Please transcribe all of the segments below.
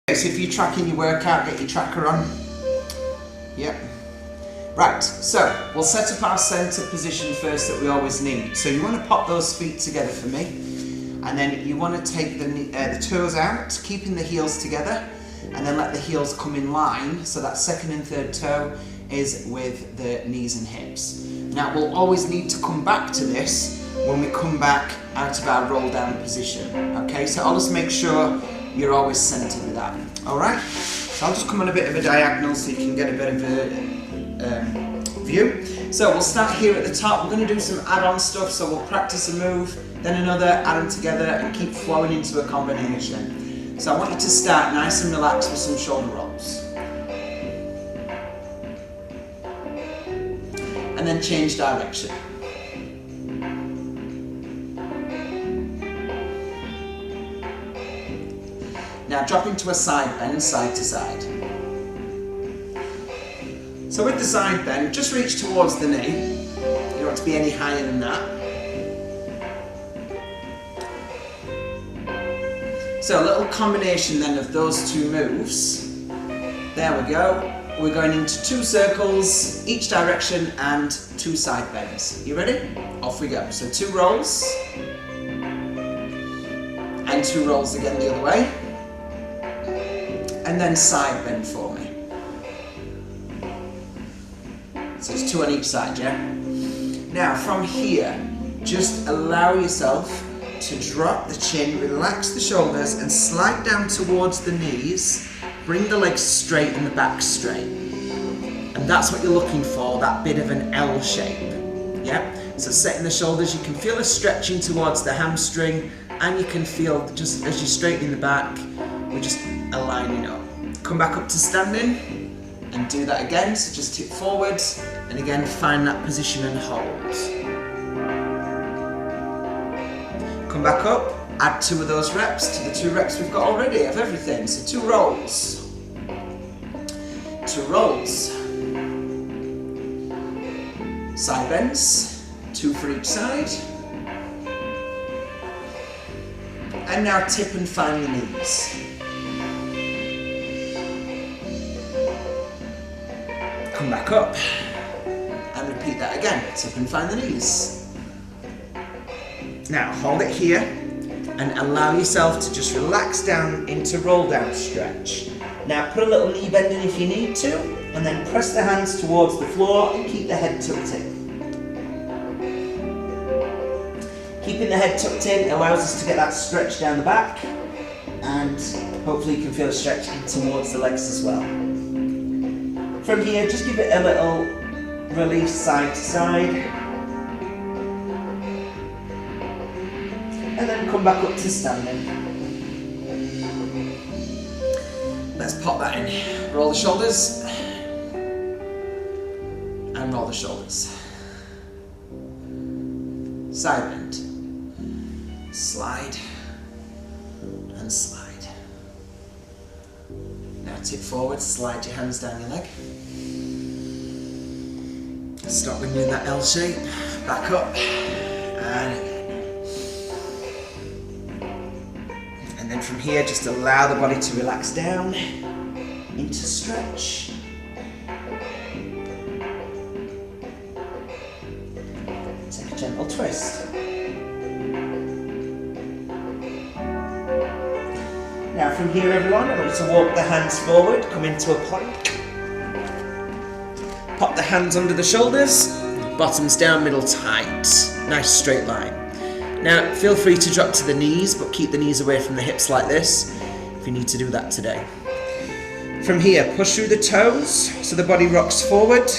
So if you're tracking your workout, get your tracker on. Yep. Right, so we'll set up our centre position first that we always need. So you want to pop those feet together for me, and then you want to take the toes out, keeping the heels together, and then let the heels come in line, so that second and third toe is with the knees and hips. Now we'll always need to come back to this when we come back out of our roll down position. Okay, so I'll just make sure you're always centered with that. Alright, so I'll just come on a bit of a diagonal so you can get a bit of a view. So we'll start here at the top. We're going to do some add-on stuff, so we'll practice a move, then another, add them together and keep flowing into a combination. So I want you to start nice and relaxed with some shoulder rolls. And then change direction. Now drop into a side bend, side to side. So with the side bend, just reach towards the knee. You don't want to be any higher than that. So a little combination then of those two moves. There we go. We're going into 2 circles, each direction, and 2 side bends. You ready? Off we go. So 2 rolls. And 2 rolls again the other way. And then side bend for me. So it's 2 on each side, yeah? Now from here, just allow yourself to drop the chin, relax the shoulders and slide down towards the knees. Bring the legs straight and the back straight. And that's what you're looking for, that bit of an L shape. Yeah? So setting the shoulders, you can feel a stretching towards the hamstring, and you can feel just as you straighten the back, we're just aligning up. Come back up to standing and do that again. So just tip forward and again find that position and hold. Come back up, add 2 of those reps to the 2 reps we've got already of everything. So 2 rolls. 2 rolls. Side bends, 2 for each side. And now tip and find the knees. Come back up and repeat that again. Tip and find the knees. Now hold it here and allow yourself to just relax down into roll down stretch. Now put a little knee bend in if you need to, and then press the hands towards the floor and keep the head tucked in. Keeping the head tucked in allows us to get that stretch down the back, and hopefully you can feel a stretch towards the legs as well. From here, just give it a little release side to side. And then come back up to standing. Let's pop that in. Roll the shoulders. And roll the shoulders. Side bend. Slide. And slide. Now tip forward, slide your hands down your leg. Stop when you're in that L shape. Back up. And again. And then from here, just allow the body to relax down into stretch. Take a gentle twist. Now from here everyone, I want you to walk the hands forward, come into a plank. Pop the hands under the shoulders, bottoms down, middle tight. Nice straight line. Now feel free to drop to the knees, but keep the knees away from the hips like this if you need to do that today. From here, push through the toes so the body rocks forward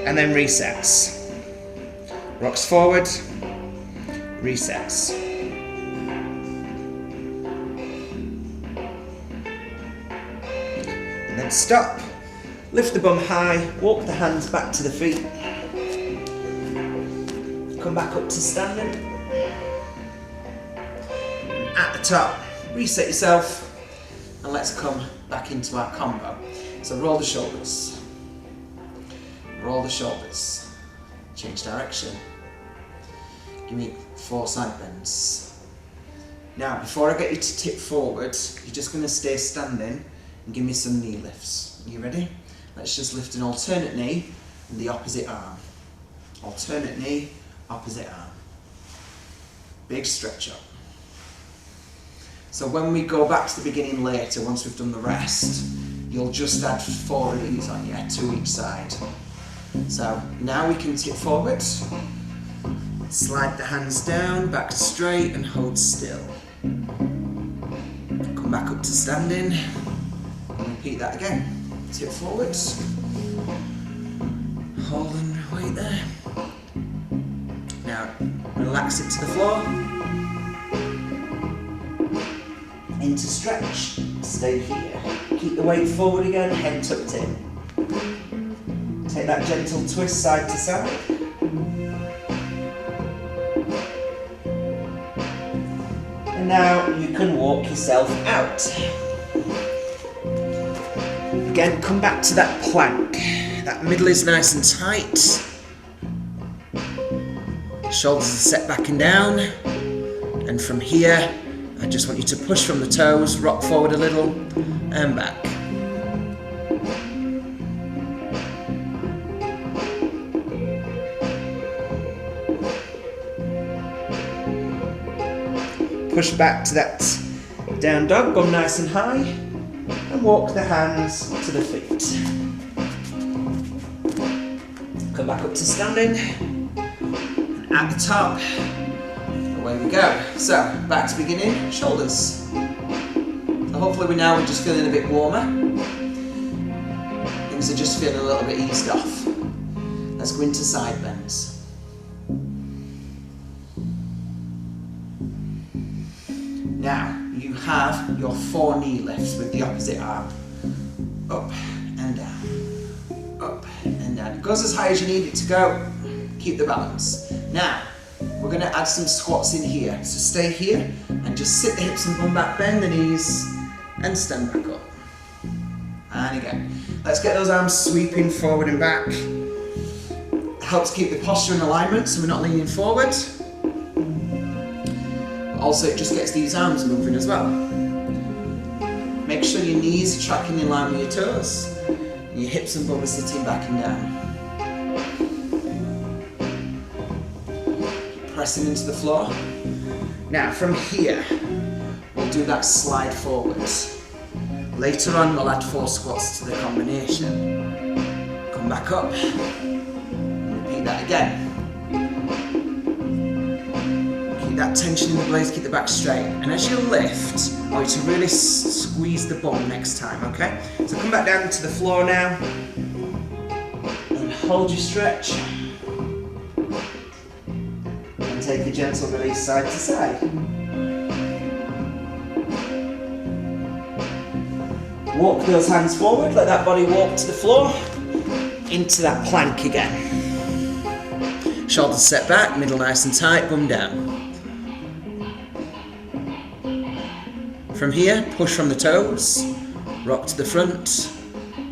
and then resets. Rocks forward, resets. And then stop, lift the bum high, walk the hands back to the feet. Come back up to standing. And at the top, reset yourself and let's come back into our combo. So roll the shoulders. Roll the shoulders. Change direction. Give me 4 side bends. Now, before I get you to tip forward, you're just going to stay standing and give me some knee lifts. Are you ready? Let's just lift an alternate knee and the opposite arm. Alternate knee, opposite arm. Big stretch up. So when we go back to the beginning later, once we've done the rest, you'll just add 4 of these on, yeah, 2 each side. So now we can tip forward, slide the hands down, back straight and hold still. Come back up to standing and repeat that again. Tip forward, hold and wait there. Now relax it to the floor, into stretch, stay here. Keep the weight forward again, head tucked in. Take that gentle twist side to side. And now you can walk yourself out. Again, come back to that plank. That middle is nice and tight. Shoulders are set back and down. And from here, I just want you to push from the toes, rock forward a little, and back. Push back to that down dog, bum nice and high, and walk the hands to the feet. Come back up to standing, and at the top, away we go. So, back to beginning, shoulders. So hopefully we're just feeling a bit warmer. Things are just feeling a little bit eased off. Let's go into side bends. Now, you have your 4 knee lifts with the opposite arm. Up and down, up and down. It goes as high as you need it to go. Keep the balance. Now, we're going to add some squats in here. So stay here and just sit the hips and bum back, bend the knees and stand back up. And again. Let's get those arms sweeping forward and back. It helps keep the posture in alignment so we're not leaning forward. Also, it just gets these arms moving as well. Make sure your knees are tracking in line with your toes. And your hips and bum are sitting back and down. Pressing into the floor. Now from here, we'll do that slide forwards. Later on, we'll add 4 squats to the combination. Come back up, repeat that again. Keep that tension in the blades, keep the back straight. And as you lift, I want you to really squeeze the bum next time, okay? So come back down to the floor now, and hold your stretch. Take a gentle release side to side. Walk those hands forward, let that body walk to the floor, into that plank again. Shoulders set back, middle nice and tight, bum down. From here, push from the toes, rock to the front,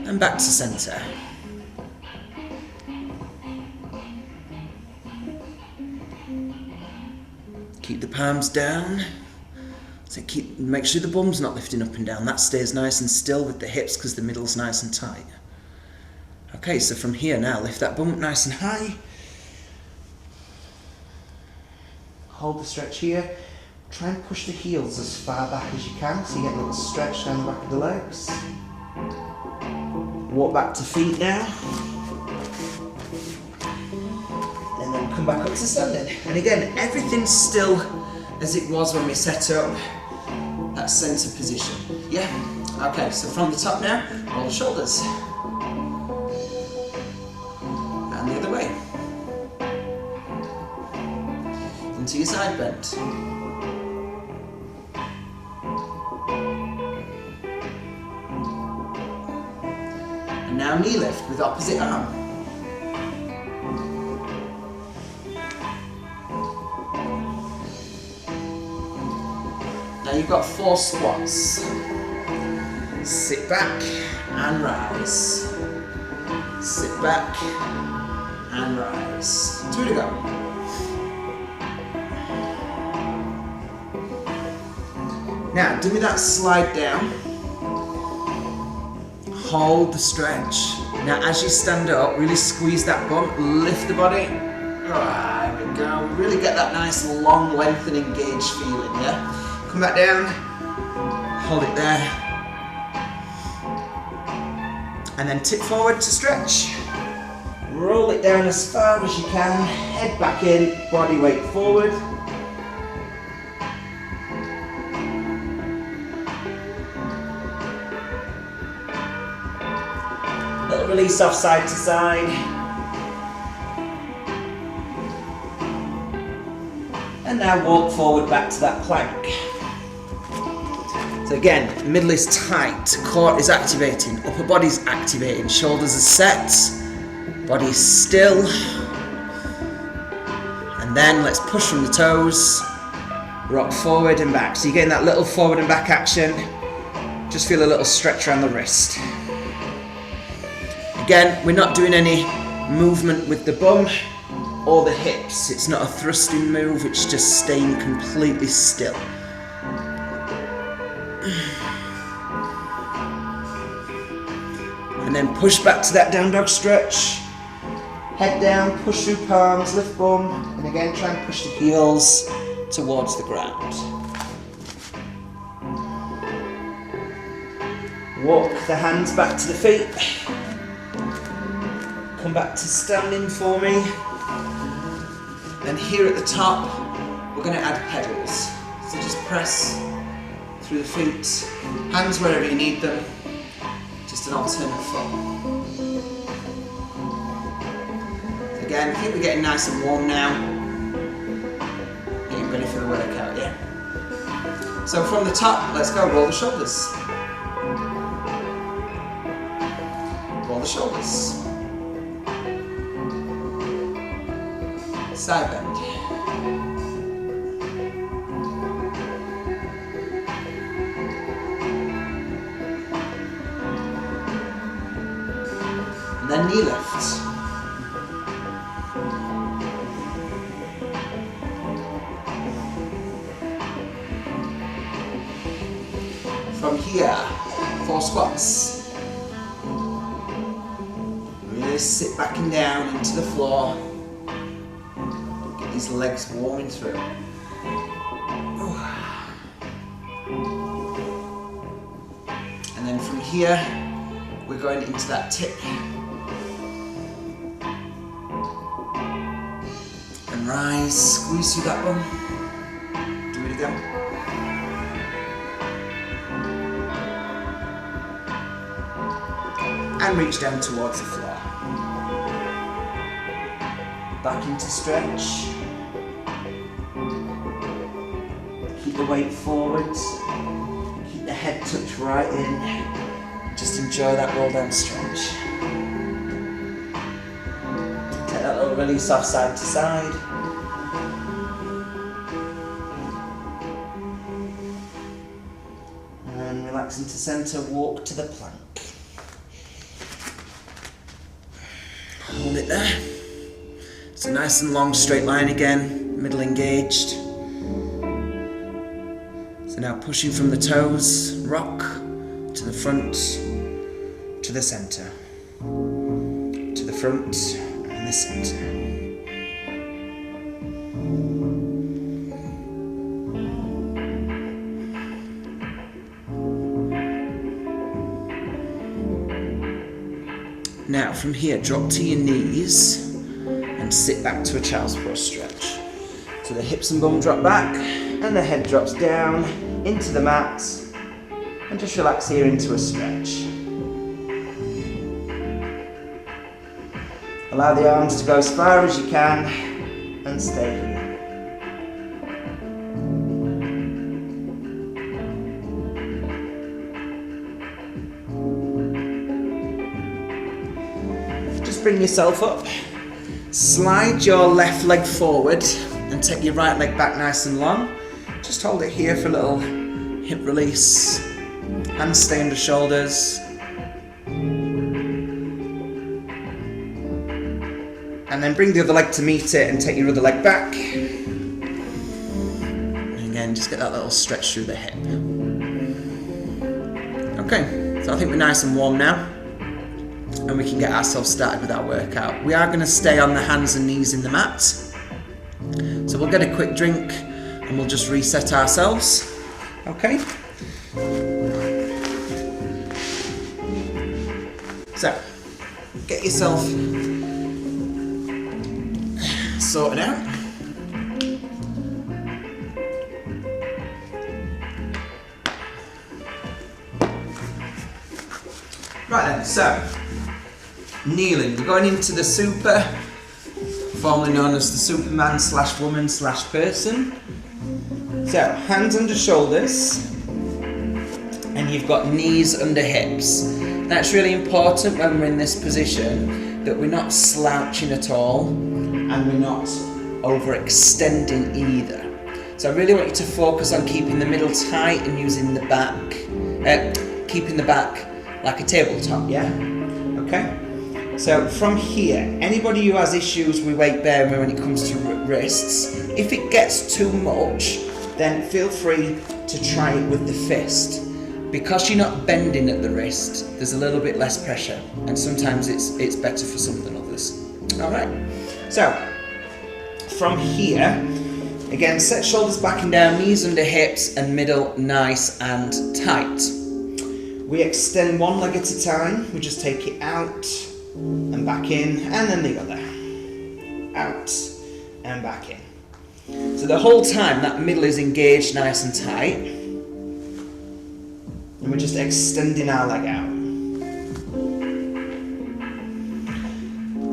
and back to centre. Keep the palms down. So make sure the bum's not lifting up and down. That stays nice and still with the hips because the middle's nice and tight. Okay, so from here now, lift that bum up nice and high. Hold the stretch here. Try and push the heels as far back as you can so you get a little stretch down the back of the legs. Walk back to feet now. And then come back up to standing. And again, everything's still as it was when we set up that centre position. Yeah? Okay, so from the top now, roll the shoulders. And the other way. Into your side bend. And now knee lift with opposite arm. Now you've got 4 squats. Sit back and rise. Sit back and rise. 2 to go. Now, do me that slide down. Hold the stretch. Now, as you stand up, really squeeze that bum, lift the body. There we go. Really get that nice long length and engaged feeling, yeah? Come back down. Hold it there. And then tip forward to stretch. Roll it down as far as you can. Head back in, body weight forward. Little release off side to side. And now walk forward back to that plank. So again, middle is tight, core is activating, upper body's activating, shoulders are set, body is still. And then let's push from the toes, rock forward and back. So you're getting that little forward and back action. Just feel a little stretch around the wrist. Again, we're not doing any movement with the bum or the hips. It's not a thrusting move, it's just staying completely still. And then push back to that down dog stretch. Head down, push through palms, lift bum, and again try and push the heels towards the ground. Walk the hands back to the feet. Come back to standing for me. Then here at the top, we're going to add pedals. So just press through the feet, hands wherever you need them, just an alternate foot. Again, I think we're getting nice and warm now. Getting ready for the workout, yeah. So from the top, let's go, roll the shoulders. Roll the shoulders. Side bend. And then knee lift. From here, 4 squats. Really sit back and down into the floor. These legs warming through. And then from here, we're going into that tip. And rise, squeeze through that bum. Do it again. And reach down towards the floor. Back into stretch. Keep the weight forward. Keep the head tucked right in. Just enjoy that roll down stretch. Take that little release off side to side. And relax into centre, walk to the plank. Hold it there. It's a nice and long straight line again, middle engaged. So now pushing from the toes, rock to the front, to the centre, to the front and the centre. Now from here, drop to your knees and sit back to a child's pose stretch. So the hips and bum drop back and the head drops down into the mat and just relax here into a stretch. Allow the arms to go as far as you can and stay here. Just bring yourself up. Slide your left leg forward and take your right leg back nice and long. Just hold it here for a little hip release. Hands stay under shoulders. And then bring the other leg to meet it and take your other leg back. And again, just get that little stretch through the hip. Okay, so I think we're nice and warm now, and we can get ourselves started with our workout. We are going to stay on the hands and knees in the mat. So we'll get a quick drink and we'll just reset ourselves. Okay? So, get yourself sorted out. Right then, so, kneeling. We're going into the super, formerly known as the Superman / woman / person. So, hands under shoulders, and you've got knees under hips. That's really important when we're in this position, that we're not slouching at all, and we're not overextending either. So I really want you to focus on keeping the middle tight and using the back, keeping the back like a tabletop, yeah? Okay? So from here, anybody who has issues with weight bearing when it comes to wrists, if it gets too much, then feel free to try it with the fist. Because you're not bending at the wrist, there's a little bit less pressure, and sometimes it's better for some than others. Alright, so from here, again, set shoulders back and down, knees under hips, and middle nice and tight. We extend one leg at a time. We just take it out and back in, and then the other. Out and back in. So the whole time that middle is engaged nice and tight, and we're just extending our leg out.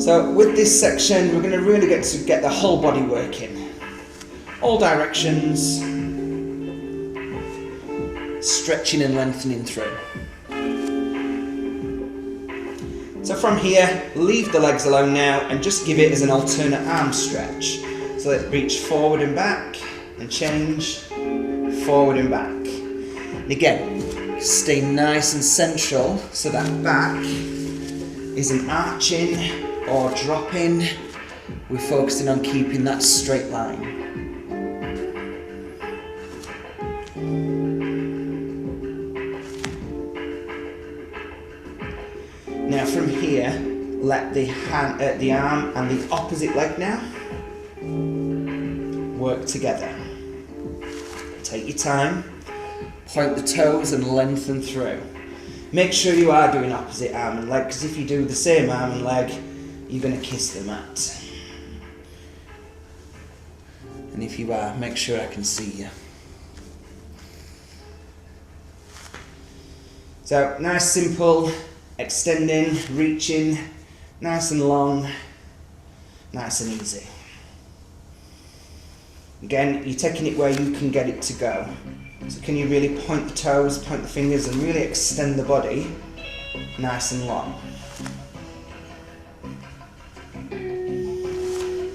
So with this section, we're going to really get the whole body working. All directions, stretching and lengthening through. So from here, leave the legs alone now and just give it as an alternate arm stretch. So let's reach forward and back and change, forward and back. And again, stay nice and central so that back isn't arching or dropping. We're focusing on keeping that straight line. Now from here, let the arm and the opposite leg now work together. Take your time, point the toes and lengthen through. Make sure you are doing opposite arm and leg, because if you do the same arm and leg, you're going to kiss the mat. And if you are, make sure I can see you. So, nice, simple, extending, reaching, nice and long, nice and easy. Again, you're taking it where you can get it to go. So can you really point the toes, point the fingers, and really extend the body nice and long.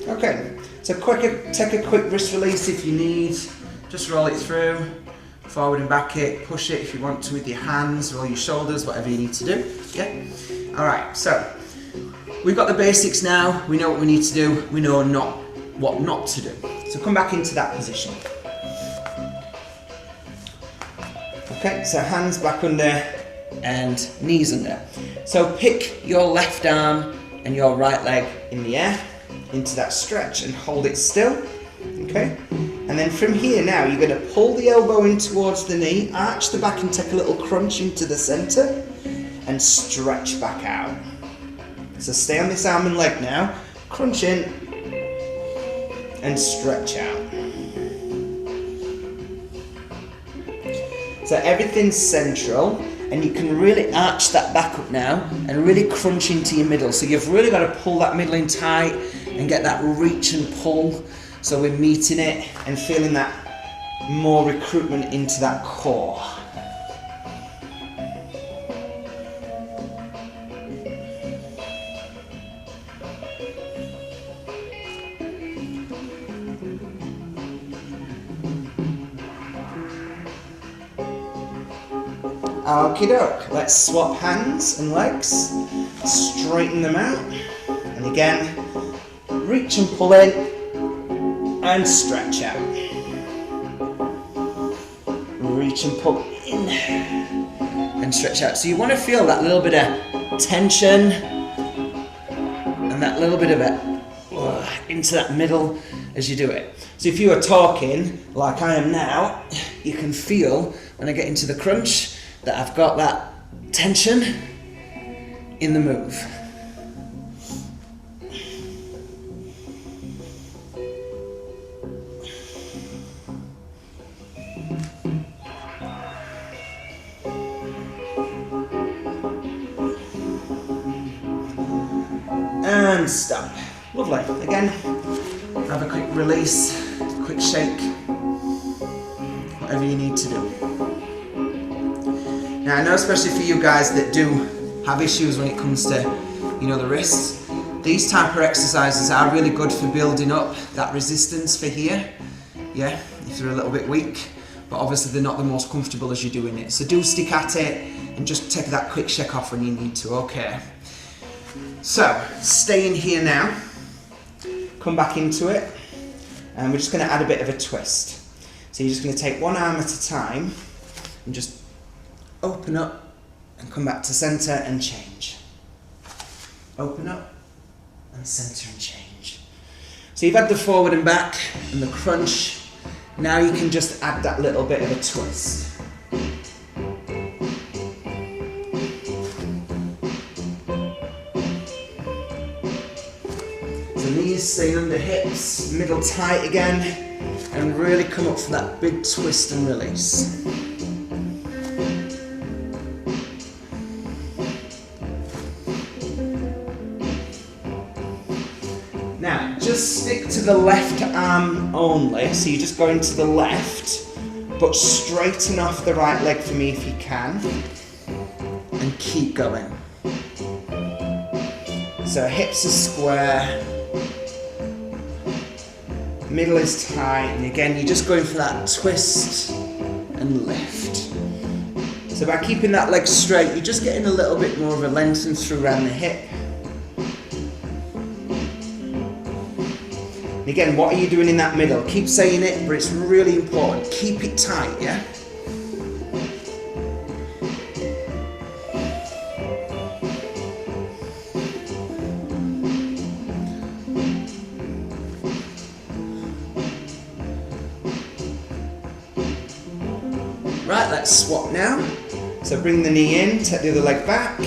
Okay, so take a quick wrist release if you need. Just roll it through, forward and back it, push it if you want to with your hands, roll your shoulders, whatever you need to do. Yeah? Alright, so we've got the basics now, we know what we need to do, we know what not to do. So come back into that position. Okay, so hands back under and knees under. So pick your left arm and your right leg in the air into that stretch and hold it still. Okay, and then from here now you're going to pull the elbow in towards the knee, arch the back and take a little crunch into the centre and stretch back out. So stay on this arm and leg now, crunch in and stretch out. So everything's central, and you can really arch that back up now and really crunch into your middle. So you've really got to pull that middle in tight and get that reach and pull. So we're meeting it and feeling that more recruitment into that core. Okie doke, let's swap hands and legs, straighten them out, and again, reach and pull in, and stretch out. Reach and pull in, and stretch out. So you want to feel that little bit of tension and that little bit of it into that middle as you do it. So if you are talking like I am now, you can feel when I get into the crunch that I've got that tension in the move. And stop. Lovely. Again, have a quick release, quick shake, whatever you need to do. Now I know, especially for you guys that do have issues when it comes to, the wrists, these type of exercises are really good for building up that resistance for here. Yeah, if they're a little bit weak, but obviously they're not the most comfortable as you're doing it. So do stick at it and just take that quick shake off when you need to, okay? So, stay in here now, come back into it, and we're just going to add a bit of a twist. So you're just going to take one arm at a time and just open up and come back to centre and change. Open up and centre and change. So you've had the forward and back and the crunch. Now you can just add that little bit of a twist. Knees staying under hips, middle tight again, and really come up for that big twist and release. Now, just stick to the left arm only, so you're just going to the left, but straighten off the right leg for me if you can, and keep going. So hips are square, middle is tight, and again you're just going for that twist and lift. So by keeping that leg straight, you're just getting a little bit more of a lengthen through around the hip. And again, what are you doing in that middle? Keep saying it, but it's really important. Keep it tight, yeah? Right, let's swap now. So bring the knee in, take the other leg back.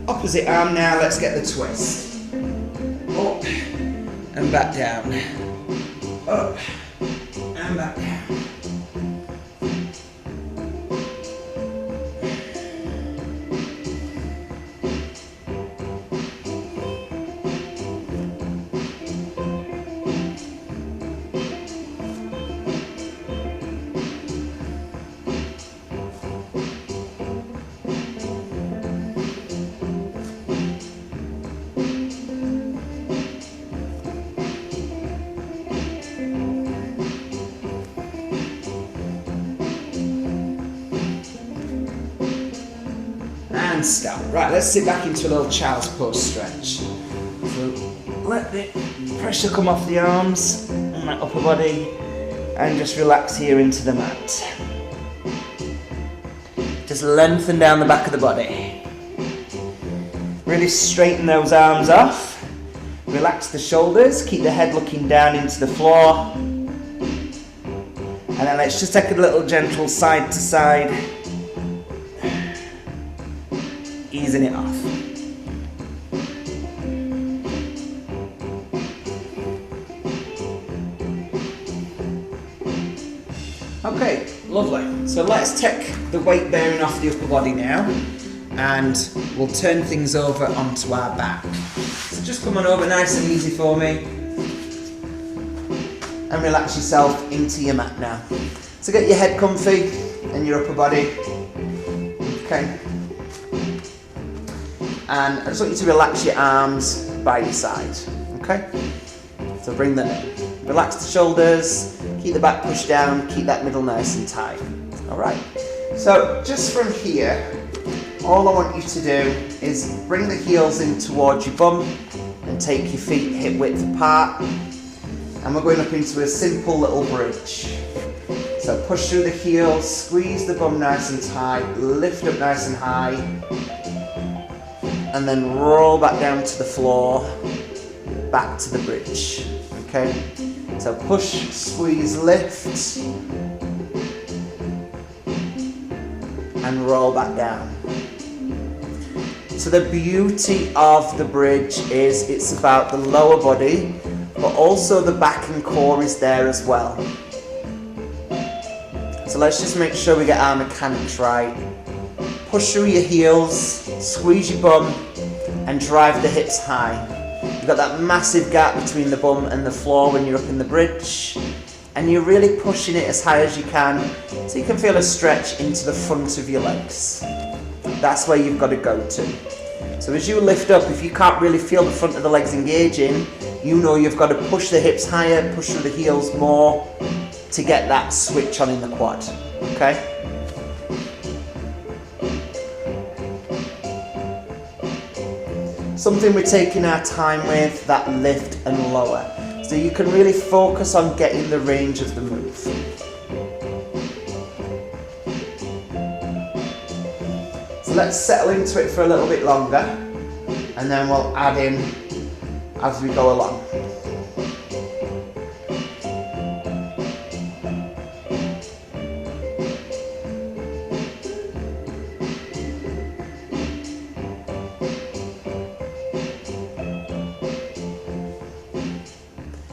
Opposite arm now, let's get the twist. Up and back down. Up and back down. And stop. Right, let's sit back into a little child's pose stretch. So let the pressure come off the arms and that upper body, and just relax here into the mat. Just lengthen down the back of the body. Really straighten those arms off. Relax the shoulders, keep the head looking down into the floor. And then let's just take a little gentle side to side, easing it off. Okay, lovely. So let's take the weight bearing off the upper body now, and we'll turn things over onto our back. So just come on over nice and easy for me, and relax yourself into your mat now. So get your head comfy and your upper body. Okay. And I just want you to relax your arms by your side, okay? So bring them in. Relax the shoulders, keep the back pushed down, keep that middle nice and tight. All right. So just from here, all I want you to do is bring the heels in towards your bum and take your feet hip width apart. And we're going up into a simple little bridge. So So push through the heels, squeeze the bum nice and tight, lift up nice and high, and then roll back down to the floor, back to the bridge, okay? So push, squeeze, lift, and roll back down. So the beauty of the bridge is it's about the lower body, but also the back and core is there as well. So let's just make sure we get our mechanics right. Push through your heels, squeeze your bum, and drive the hips high. You've got that massive gap between the bum and the floor when you're up in the bridge, and you're really pushing it as high as you can, so you can feel a stretch into the front of your legs. That's where you've got to go to. So as you lift up, if you can't really feel the front of the legs engaging, you know you've got to push the hips higher, push through the heels more to get that switch on in the quad, okay? Something we're taking our time with, that lift and lower. So you can really focus on getting the range of the move. So let's settle into it for a little bit longer, and then we'll add in as we go along.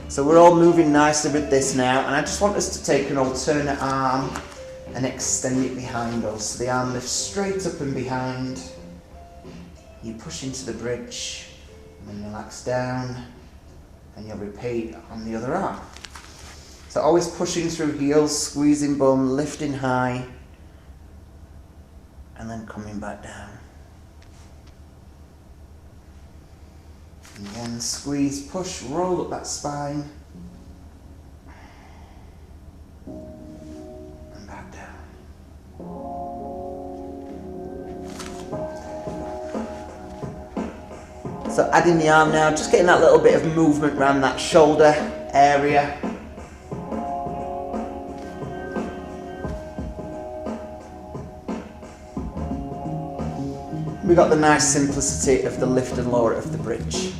So we're all moving nicely with this now, and I just want us to take an alternate arm and extend it behind us. So the arm lifts straight up and behind. You push into the bridge, and then relax down, and you'll repeat on the other arm. So always pushing through heels, squeezing bum, lifting high, and then coming back down. And again, squeeze, push, roll up that spine, and back down. So adding the arm now, just getting that little bit of movement around that shoulder area. We got the nice simplicity of the lift and lower of the bridge.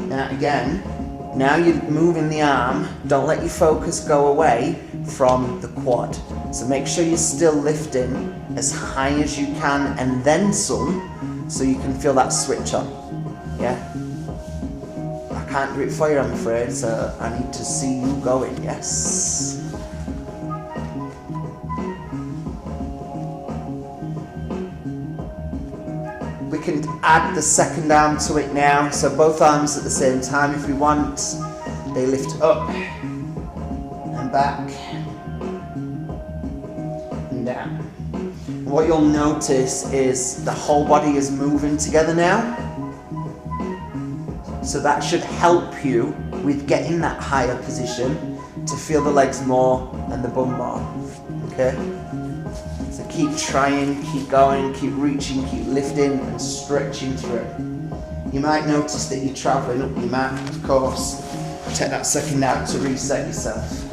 Now again, now you're moving the arm, don't let your focus go away from the quad. So make sure you're still lifting as high as you can and then some, so you can feel that switch on. Yeah? I can't do it for you, I'm afraid, so I need to see you going, yes? We can add the second arm to it now, so both arms at the same time if we want. They lift up and back and down. And what you'll notice is the whole body is moving together now, so that should help you with getting that higher position to feel the legs more and the bum more, okay? So keep trying, keep going, keep reaching, keep lifting and stretching through. You might notice that you're travelling up your mat, of course. Take that second out to reset yourself.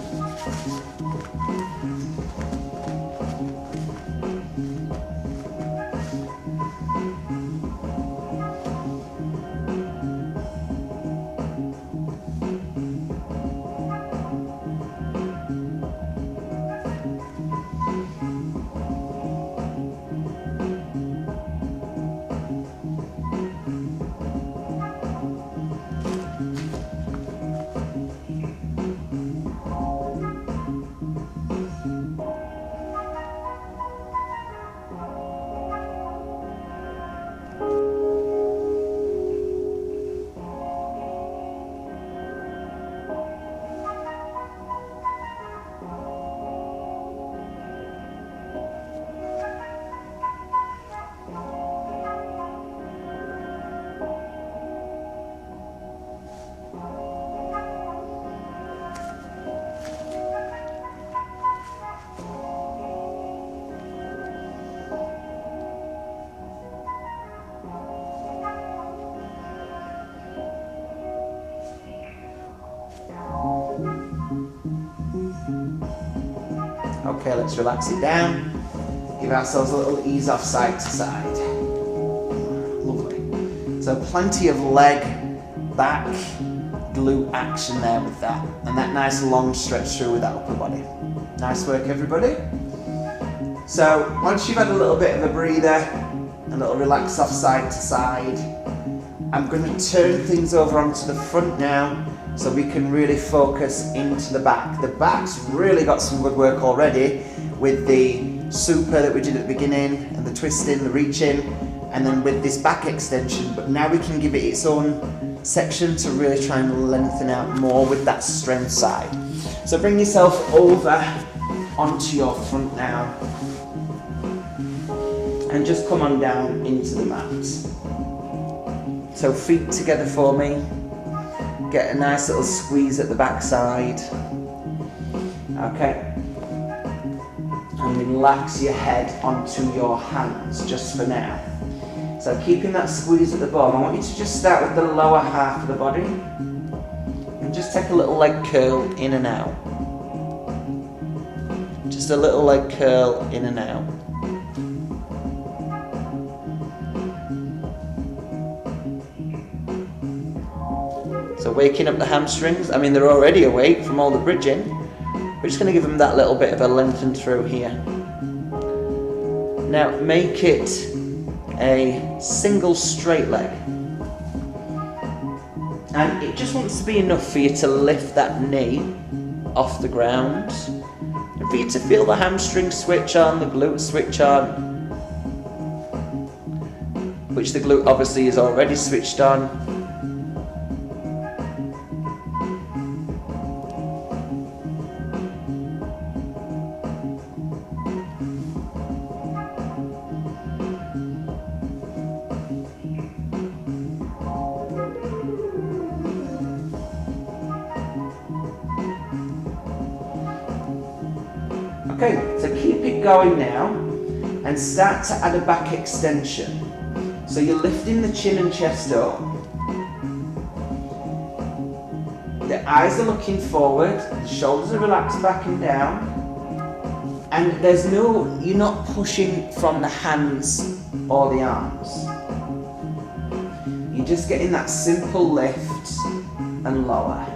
Okay, let's relax it down. Give ourselves a little ease off side to side. Lovely. So plenty of leg, back, glute action there with that. And that nice long stretch through with that upper body. Nice work, everybody. So once you've had a little bit of a breather, a little relax off side to side, I'm going to turn things over onto the front now so we can really focus into the back. The back's really got some good work already with the super that we did at the beginning and the twisting, the reaching, and then with this back extension, but now we can give it its own section to really try and lengthen out more with that strength side. So bring yourself over onto your front now and just come on down into the mat. So feet together for me. Get a nice little squeeze at the back side. Okay. And relax your head onto your hands just for now. So keeping that squeeze at the bottom, I want you to just start with the lower half of the body and just take a little leg curl in and out. Just a little leg curl in and out. So waking up the hamstrings, I mean they're already awake from all the bridging. We're just going to give them that little bit of a lengthen through here. Now make it a single straight leg. And it just wants to be enough for you to lift that knee off the ground. And for you to feel the hamstring switch on, the glute switch on. Which the glute obviously is already switched on. Okay, so keep it going now and start to add a back extension. So you're lifting the chin and chest up. The eyes are looking forward, the shoulders are relaxed back and down. And you're not pushing from the hands or the arms. You're just getting that simple lift and lower.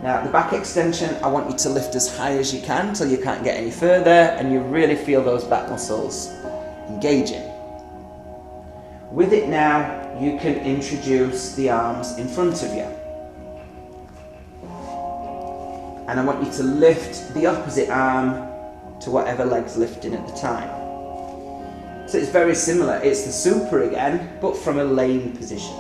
Now the back extension, I want you to lift as high as you can till you can't get any further and you really feel those back muscles engaging. With it now, you can introduce the arms in front of you. And I want you to lift the opposite arm to whatever leg's lifting at the time. So it's very similar, it's the super again, but from a lane position.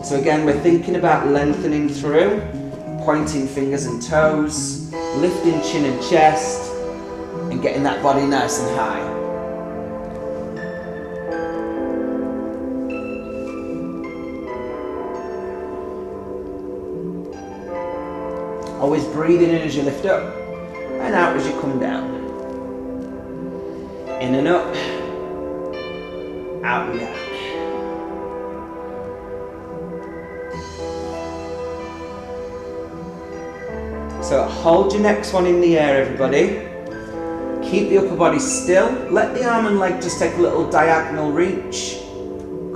So again, we're thinking about lengthening through, pointing fingers and toes, lifting chin and chest, and getting that body nice and high. Always breathing in as you lift up, and out as you come down. In and up, out and down. So hold your next one in the air, everybody. Keep the upper body still. Let the arm and leg just take a little diagonal reach.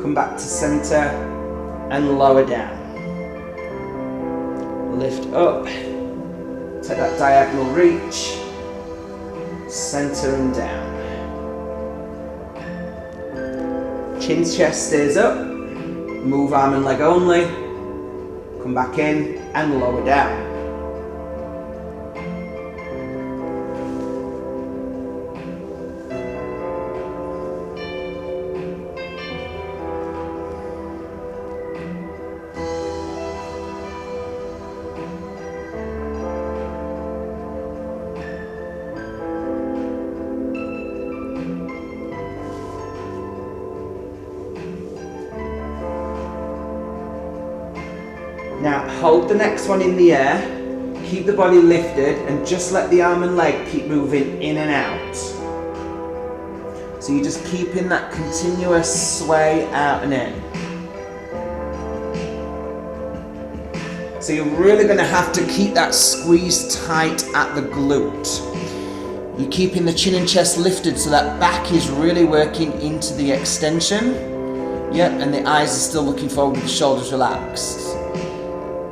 Come back to center and lower down. Lift up. Take that diagonal reach. Center and down. Chin, chest stays up. Move arm and leg only. Come back in and lower down. Now hold the next one in the air, keep the body lifted and just let the arm and leg keep moving in and out. So you're just keeping that continuous sway out and in. So you're really going to have to keep that squeeze tight at the glute. You're keeping the chin and chest lifted so that back is really working into the extension. Yep, and the eyes are still looking forward with the shoulders relaxed.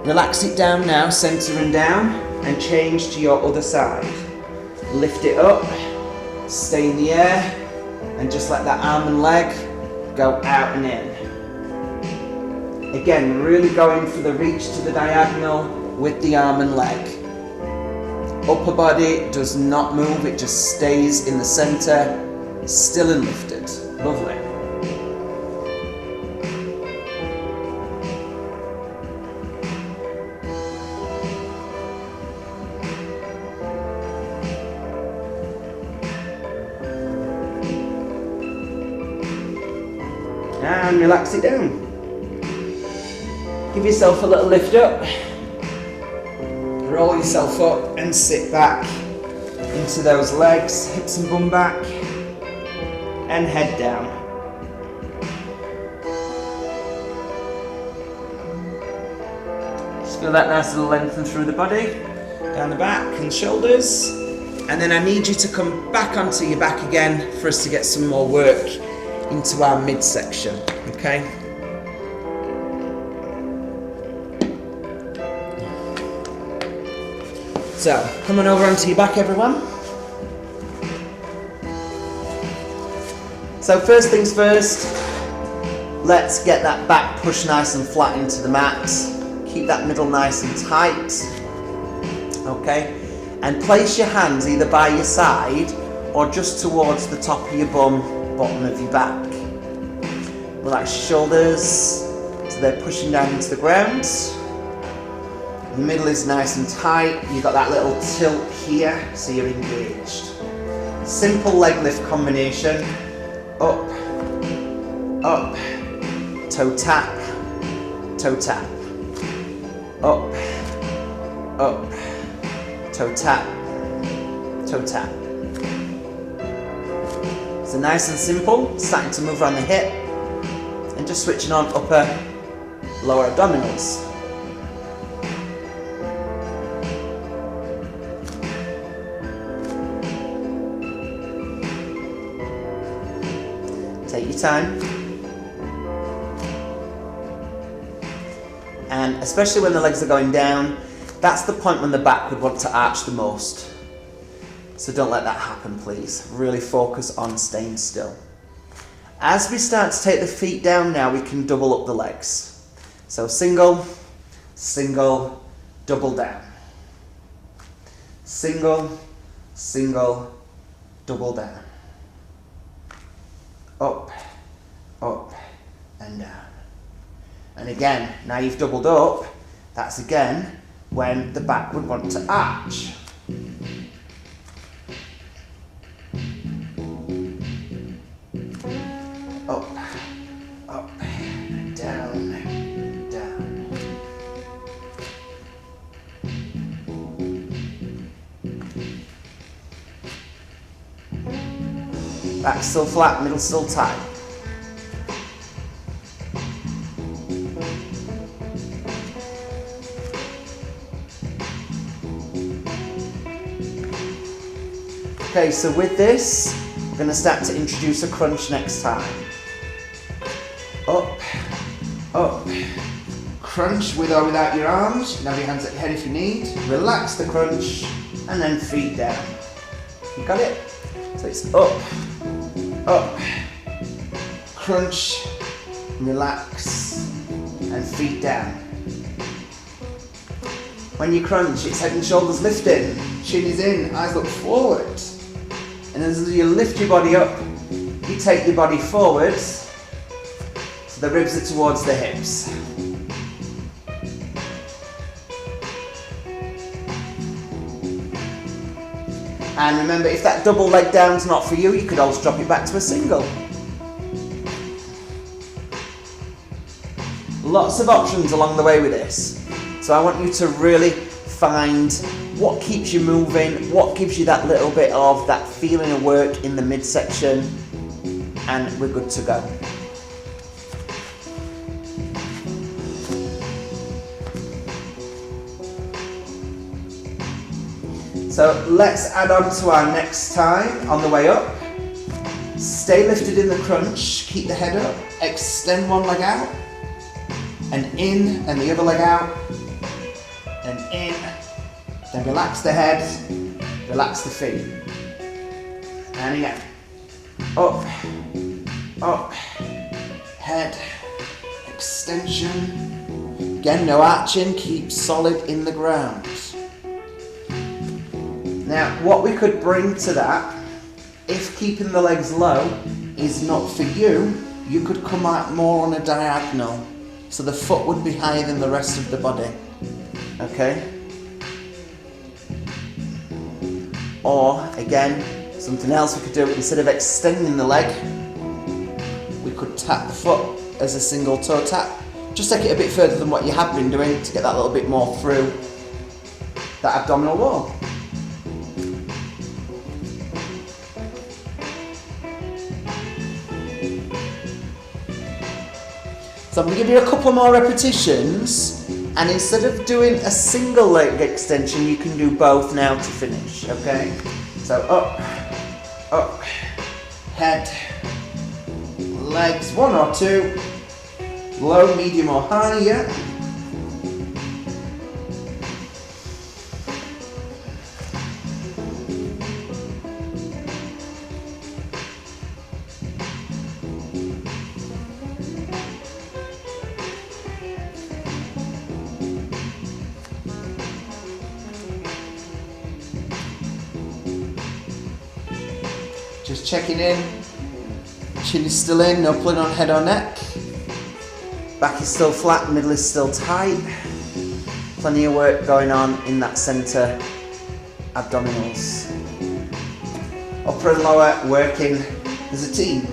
Relax it down now, centering down, and change to your other side. Lift it up, stay in the air, and just let that arm and leg go out and in. Again, really going for the reach to the diagonal with the arm and leg. Upper body does not move, it just stays in the center, still and lifted. Lovely. And relax it down. Give yourself a little lift up. Roll yourself up and sit back into those legs, hips and bum back, and head down. Just feel that nice little lengthen through the body, down the back and shoulders. And then I need you to come back onto your back again for us to get some more work into our midsection, okay? So, come on over onto your back, everyone. So first things first, let's get that back pushed nice and flat into the mat. Keep that middle nice and tight, okay? And place your hands either by your side or just towards the top of your bum, bottom of your back. Relax your shoulders so they're pushing down into the ground. The middle is nice and tight. You've got that little tilt here, so you're engaged. Simple leg lift combination. Up, up, toe tap, toe tap. Up, up, toe tap, toe tap. So nice and simple, starting to move around the hip and just switching on upper, lower abdominals. Take your time. And especially when the legs are going down, that's the point when the back would want to arch the most. So don't let that happen, please. Really focus on staying still. As we start to take the feet down now, we can double up the legs. So single, single, double down. Single, single, double down. Up, up, and down. And again, now you've doubled up, that's again when the back would want to arch. Up, up, down, down. Back still flat, middle still tight. Okay, so with this, we're going to start to introduce a crunch next time. Up, up, crunch with or without your arms. You can have your hands at your head if you need. Relax the crunch, and then feet down. You got it? So it's up, up, crunch, relax, and feet down. When you crunch, it's head and shoulders lifting, chin is in, eyes look forward. And as you lift your body up, you take your body forwards, so the ribs are towards the hips. And remember, if that double leg down's not for you, you could always drop it back to a single. Lots of options along the way with this. So I want you to really find what keeps you moving, what gives you that little bit of that feeling of work in the midsection, and we're good to go. So let's add on to our next time on the way up. Stay lifted in the crunch, keep the head up, extend one leg out, and in, and the other leg out, and in, then relax the head, relax the feet. And again, up, up, head, extension. Again, no arching, keep solid in the ground. Now, what we could bring to that, if keeping the legs low is not for you, you could come out more on a diagonal. So the foot would be higher than the rest of the body. Okay? Or, again, something else we could do, instead of extending the leg, we could tap the foot as a single toe tap. Just take it a bit further than what you have been doing to get that little bit more through that abdominal wall. So I'm going to give you a couple more repetitions, and instead of doing a single leg extension, you can do both now to finish, okay? So up, up, head, legs, one or two, low, medium or high, yeah? Just checking in, chin is still in, no pulling on head or neck. Back is still flat, middle is still tight. Plenty of work going on in that centre abdominals. Upper and lower working as a team.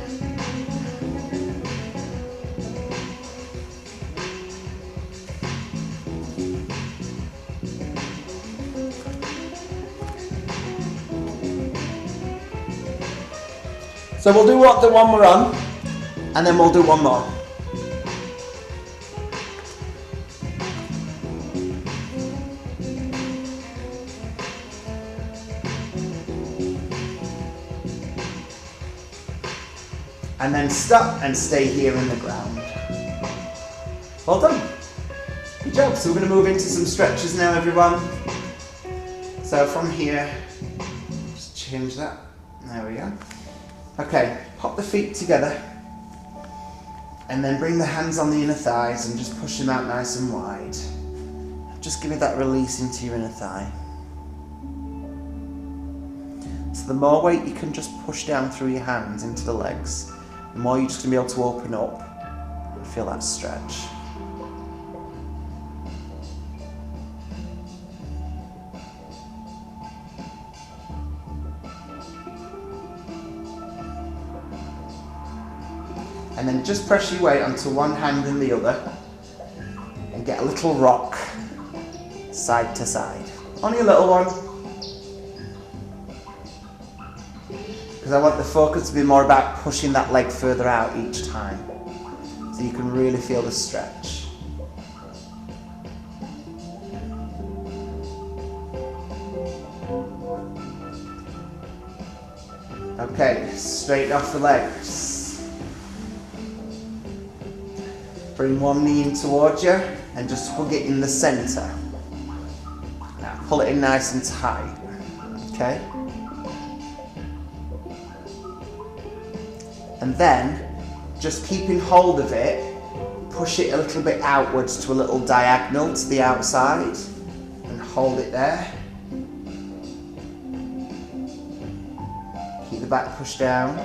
So we'll do the one we're on, and then we'll do one more. And then stop and stay here in the ground. Well done. Good job. So we're going to move into some stretches now, everyone. So from here, just change that. There we go. Okay, pop the feet together and then bring the hands on the inner thighs and just push them out nice and wide. Just give it that release into your inner thigh. So the more weight you can just push down through your hands into the legs, the more you're just going to be able to open up and feel that stretch. And then just press your weight onto one hand and the other and get a little rock side to side. Only a little one, because I want the focus to be more about pushing that leg further out each time, so you can really feel the stretch. Okay, straighten off the legs. Bring one knee in towards you and just hug it in the centre. Now pull it in nice and tight, okay? And then, just keeping hold of it, push it a little bit outwards to a little diagonal to the outside and hold it there. Keep the back pushed down,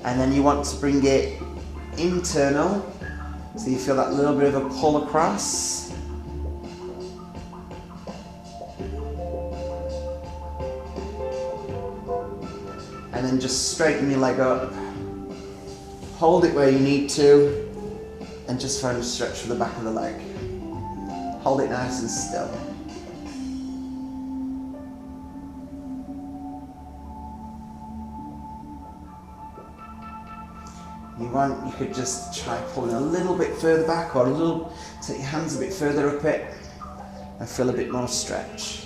and then you want to bring it internal, so you feel that little bit of a pull across. And then just straighten your leg up, hold it where you need to, and just find a stretch for the back of the leg. Hold it nice and still. You could just try pulling a little bit further back, or take your hands a bit further up it and feel a bit more stretch.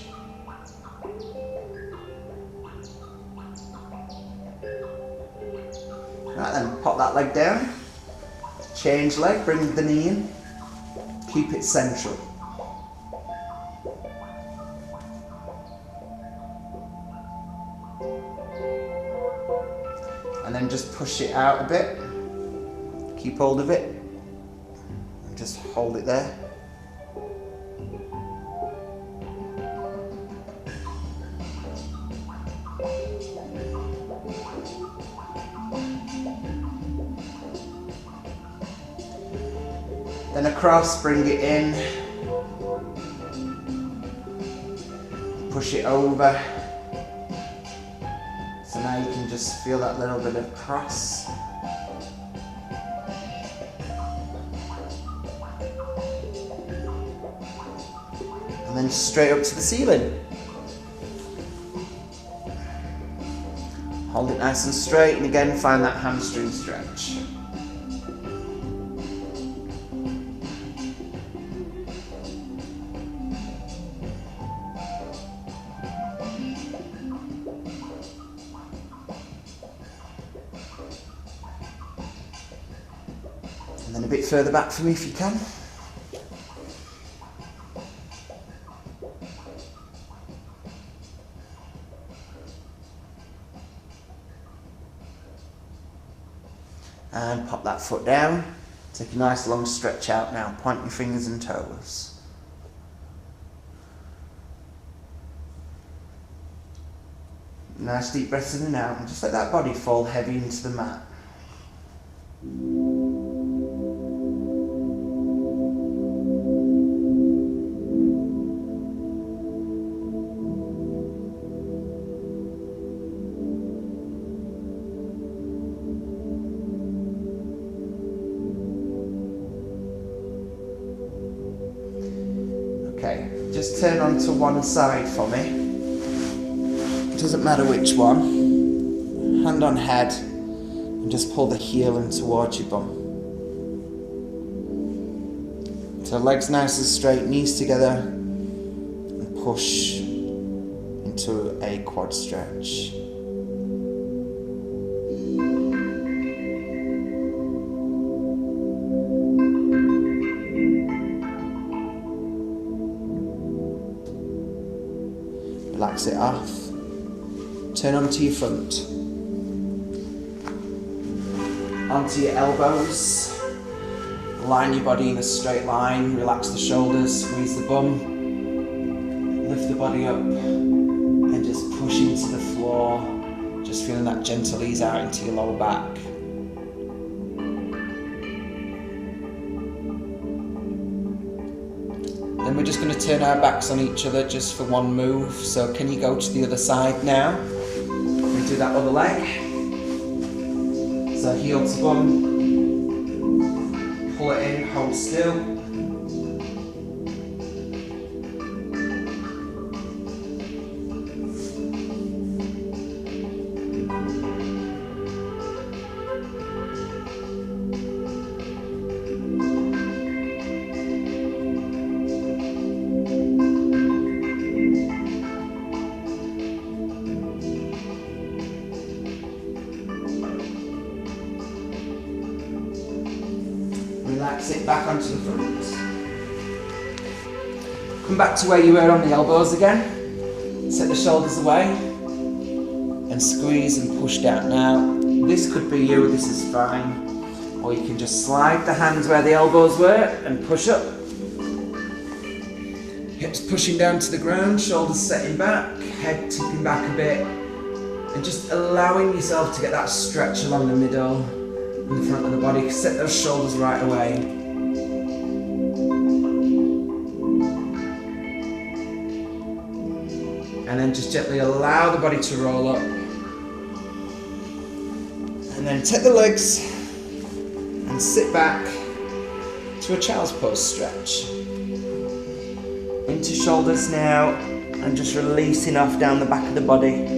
Right then, pop that leg down, change leg, bring the knee in, keep it central. And then just push it out a bit, keep hold of it, and just hold it there. Then across, bring it in, push it over. So now you can just feel that little bit of cross. And then straight up to the ceiling. Hold it nice and straight, and again find that hamstring stretch. And then a bit further back for me if you can. And pop that foot down. Take a nice long stretch out now. Point your fingers and toes. Nice deep breaths in and out, and just let that body fall heavy into the mat. Okay, just turn onto one side for me. It doesn't matter which one. Hand on head, and just pull the heel in towards your bum. So legs nice and straight, knees together, and push into a quad stretch. Relax it off. Turn onto your front. Onto your elbows. Line your body in a straight line. Relax the shoulders, squeeze the bum. Lift the body up and just push into the floor. Just feeling that gentle ease out into your lower back. Then we're just going to turn our backs on each other just for one move. So can you go to the other side now? We do that other leg. So heel to bum. Pull it in, hold still. Relax it back onto the front. Come back to where you were on the elbows again. Set the shoulders away and squeeze and push down. Now, this could be you, this is fine. Or you can just slide the hands where the elbows were and push up. Hips pushing down to the ground, shoulders setting back, head tipping back a bit, and just allowing yourself to get that stretch along the middle. In the front of the body, set those shoulders right away. And then just gently allow the body to roll up. And then take the legs and sit back to a child's pose stretch. Into shoulders now, and just releasing off down the back of the body.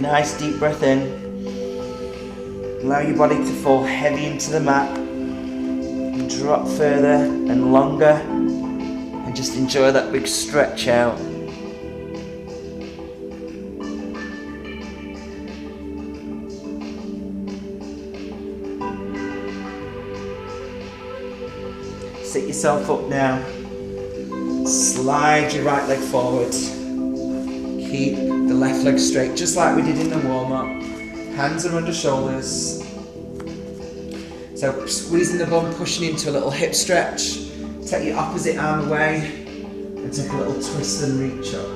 a nice deep breath in. Allow your body to fall heavy into the mat. And drop further and longer. And just enjoy that big stretch out. Sit yourself up now. Slide your right leg forward. Keep the left leg straight, just like we did in the warm-up. Hands are under shoulders. So squeezing the bum, pushing into a little hip stretch. Take your opposite arm away and take a little twist and reach up.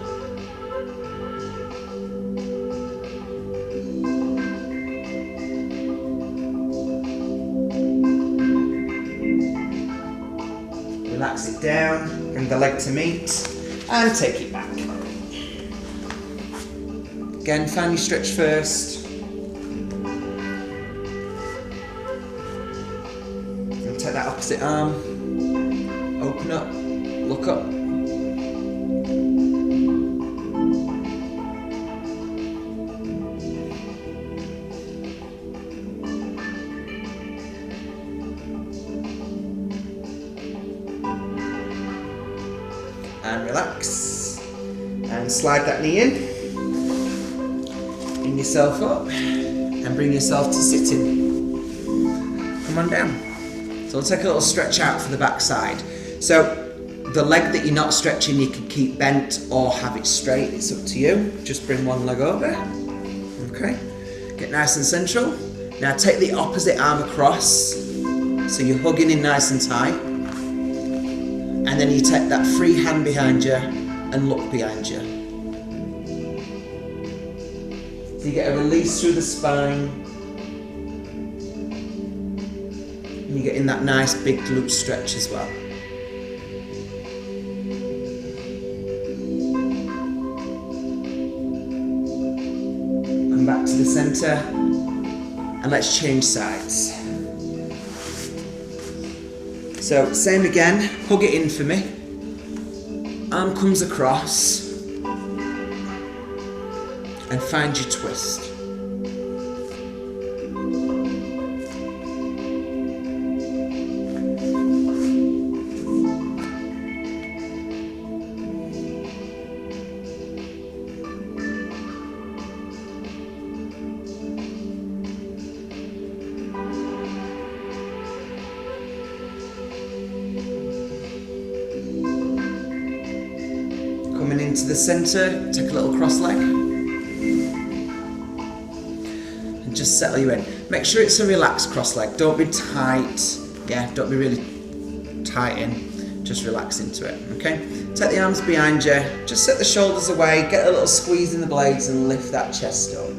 Relax it down, bring the leg to meet, and take it back. Again, find your stretch first. And take that opposite arm, open up, look up. And relax. And slide that knee in. Bring yourself up and bring yourself to sitting. Come on down. So we'll take a little stretch out for the back side. So the leg that you're not stretching, you can keep bent or have it straight. It's up to you. Just bring one leg over. Okay. Get nice and central. Now take the opposite arm across. So you're hugging in nice and tight. And then you take that free hand behind you and look behind you. So you get a release through the spine. And you get in that nice big glute stretch as well. Come back to the center and let's change sides. So same again, hug it in for me. Arm comes across. And find your twist. Coming into the center, take a little cross leg. And just settle you in. Make sure it's a relaxed cross leg. Don't be tight. Yeah, don't be really tight in. Just relax into it, okay? Take the arms behind you. Just set the shoulders away. Get a little squeeze in the blades and lift that chest up.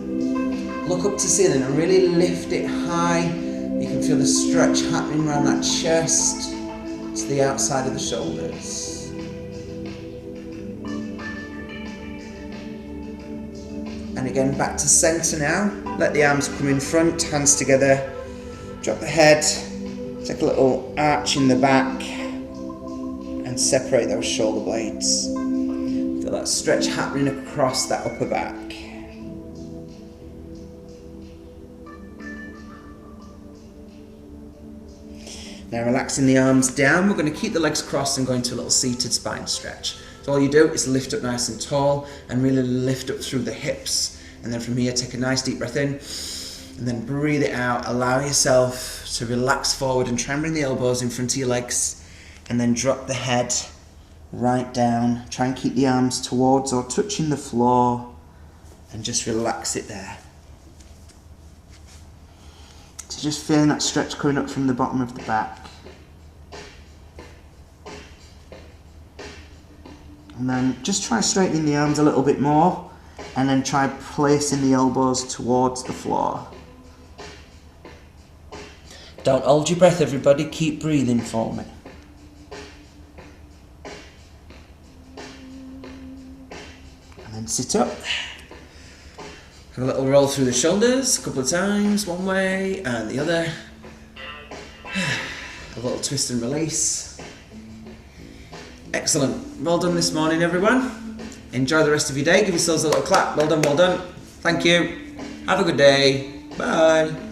Look up to ceiling and really lift it high. You can feel the stretch happening around that chest to the outside of the shoulders. And again, back to center now. Let the arms come in front, hands together. Drop the head. Take a little arch in the back. And separate those shoulder blades. Feel that stretch happening across that upper back. Now relaxing the arms down, we're going to keep the legs crossed and go into a little seated spine stretch. So all you do is lift up nice and tall and really lift up through the hips. And then from here, take a nice deep breath in and then breathe it out. Allow yourself to relax forward and try and bring the elbows in front of your legs and then drop the head right down. Try and keep the arms towards or touching the floor and just relax it there. So just feeling that stretch coming up from the bottom of the back. And then just try straightening the arms a little bit more and then try placing the elbows towards the floor. Don't hold your breath, everybody. Keep breathing for me. And then sit up. Have a little roll through the shoulders a couple of times, one way and the other. A little twist and release. Excellent. Well done this morning, everyone. Enjoy the rest of your day. Give yourselves a little clap. Well done, well done. Thank you. Have a good day. Bye.